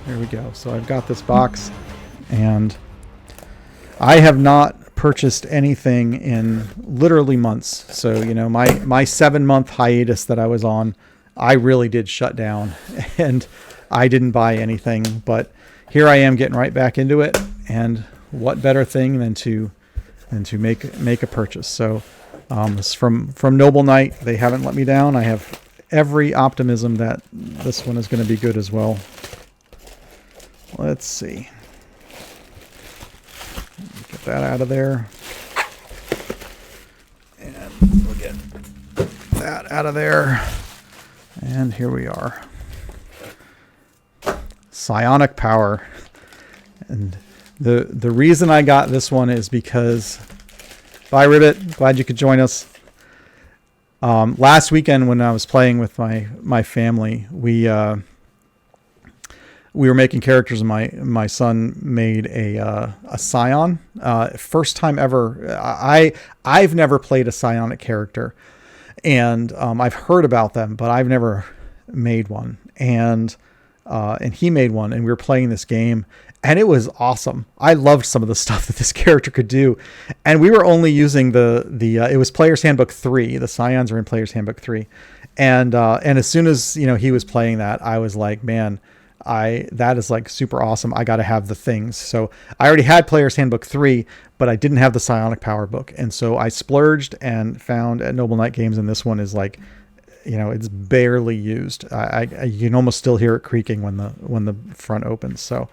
Here we go. So I've got this box, and I have not purchased anything in literally months. So, you know, my 7-month hiatus that I was on, I really did shut down and I didn't buy anything, but here I am getting right back into it. And what better thing than to make a purchase. So, this is from Noble Knight. They haven't let me down. I have every optimism that this one is going to be good as well. Let's see. Get that out of there. And we'll get that out of there. And here we are. Psionic Power. And the reason I got this one is because... Bye, Ribbit. Glad you could join us. Last weekend when I was playing with my family, we were making characters, and my son made a Scion. First time ever. I've never played a Psionic character, and I've heard about them, but I've never made one. And he made one, and we were playing this game, and it was awesome. I loved some of the stuff that this character could do, and we were only using it was Player's Handbook 3. The Scions are in Player's Handbook 3, and as soon as he was playing that, I was like, man, that is like super awesome. I got to have the things. So I already had Player's Handbook 3, but I didn't have the Psionic Power book, and so I splurged and found at Noble Knight Games, and this one is like, it's barely used. You can almost still hear it creaking when the front opens. So,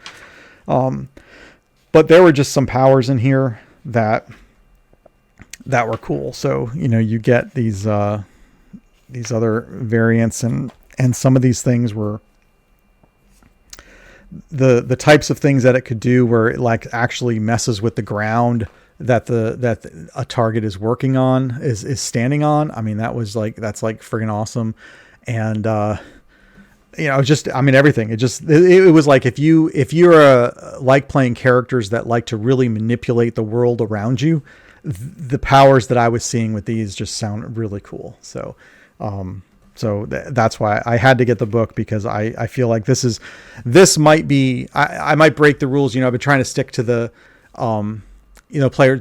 but there were just some powers in here that were cool. So, you get these other variants, and some of these things were the types of things that it could do where it like actually messes with the ground that a target is working on, is standing on. I mean, that's like friggin' awesome. And, everything. It was like, if you're like playing characters that like to really manipulate the world around you, the powers that I was seeing with these just sound really cool. So, that's why I had to get the book, because I feel like this might be, I might break the rules. I've been trying to stick to the,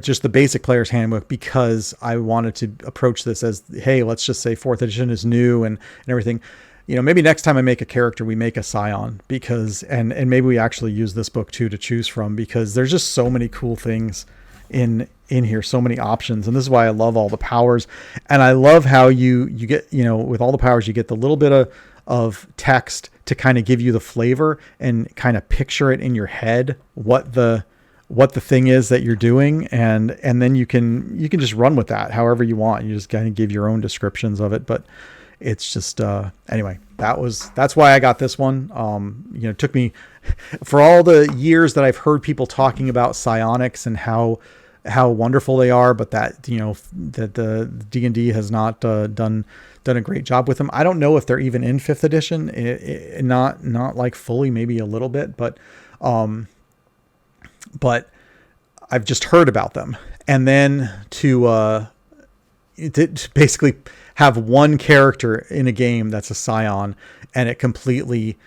just the basic Player's Handbook, because I wanted to approach this as, hey, let's just say 4th edition is new and everything. Maybe next time I make a character, we make a Scion, because, and maybe we actually use this book too to choose from, because there's just so many cool things in here, so many options. And this is why I love all the powers. And I love how you get, with all the powers, you get the little bit of text to kind of give you the flavor and kind of picture it in your head, what the thing is that you're doing. And then you can just run with that however you want. You just kind of give your own descriptions of it. But it's just, anyway, that's why I got this one. It took me, for all the years that I've heard people talking about psionics and how wonderful they are, but that the D&D has not done a great job with them. I don't know if they're even in 5th edition. Not like fully, maybe a little bit, but I've just heard about them. And then to basically have one character in a game that's a Scion, and it completely,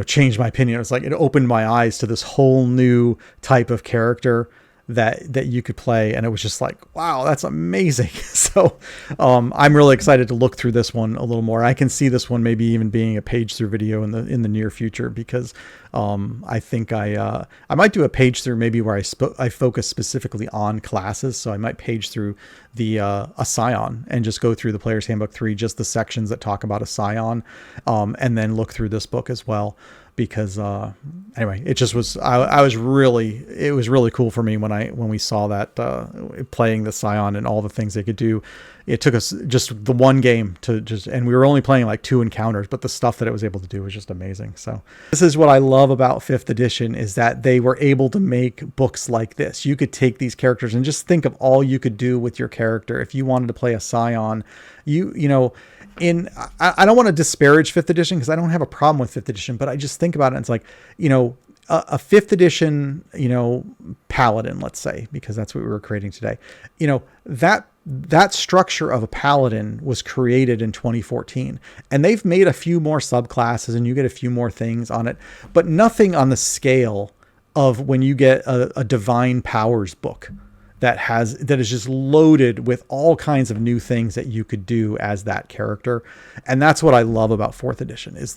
changed my opinion. It's like, it opened my eyes to this whole new type of character that you could play. And it was just like, wow, that's amazing. So, I'm really excited to look through this one a little more. I can see this one maybe even being a page through video in the near future, because, I think I might do a page through maybe where I focus specifically on classes. So I might page through a Scion and just go through the Player's Handbook 3, just the sections that talk about a Scion, and then look through this book as well. Because, anyway, it just was, it was really cool for me when we saw that, playing the Scion and all the things they could do. It took us just the one game and we were only playing like 2 encounters, but the stuff that it was able to do was just amazing. So this is what I love about 5th edition, is that they were able to make books like this. You could take these characters and just think of all you could do with your character. If you wanted to play a Scion, I don't want to disparage 5th edition, because I don't have a problem with 5th edition, but I just think about it, and it's like, a 5th edition, paladin, let's say, because that's what we were creating today, that that structure of a paladin was created in 2014, and they've made a few more subclasses and you get a few more things on it, but nothing on the scale of when you get a divine powers book that is just loaded with all kinds of new things that you could do as that character. And that's what I love about fourth edition is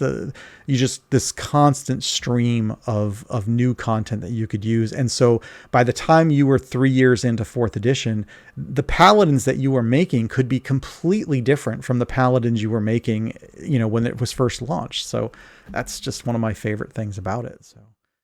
this constant stream of new content that you could use. And so by the time you were 3 years into fourth edition, the paladins that you were making could be completely different from the paladins you were making, when it was first launched. So that's just one of my favorite things about it. So